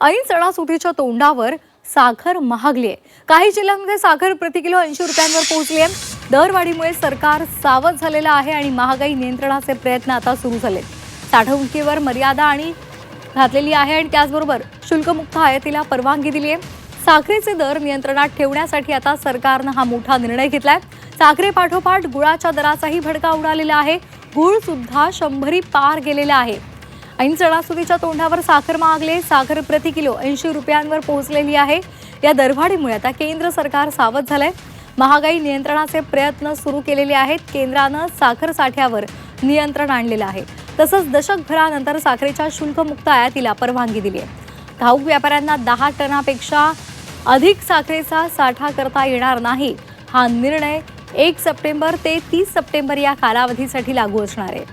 ऐन सणासुदीच्या तोंडावर साखर महागली आहे। काही जिल्ह्यांमध्ये साखर प्रति किलो 80 रुपयांवर पोहोचली आहे। दरवाढीमुळे सरकार सावध झालेलं आहे आणि महागाई नियंत्रणाचे प्रयत्न आता सुरू झालेत। साठवणुकीवर मर्यादा आणि घातलेली आहे आणि त्याचबरोबर शुल्कमुक्त आयातीला परवानगी दिली आहे। साखरेचे दर नियंत्रणात ठेवण्यासाठी आता सरकारने हा मोठा निर्णय घेतलाय। साखरेपाठोपाठ गुळाच्या दराचाही भडका उडालेला आहे। गुळ सुद्धा 100 पार गेलेला आहे। ऐन सणासुदीच्या तोंडावर साखर महागले। साखर प्रति किलो 80 रुपयांवर पोहोचलेली आहे। या दरवाढीमुळे आता केंद्र सरकार सावध झालंय। महागाई नियंत्रणाचे प्रयत्न सुरू केलेले आहेत। केंद्राने साखर साठ्यावर नियंत्रण आणलेलं आहे। तसंच दशकभरानंतर साखरेच्या शुल्कमुक्त आयातीला परवानगी दिली आहे। घाऊक व्यापाऱ्यांना 10 टनापेक्षा अधिक साखरेचा साठा करता येणार नाही। हा निर्णय 1 सप्टेंबर ते 30 सप्टेंबर या कालावधीसाठी लागू असणार आहे।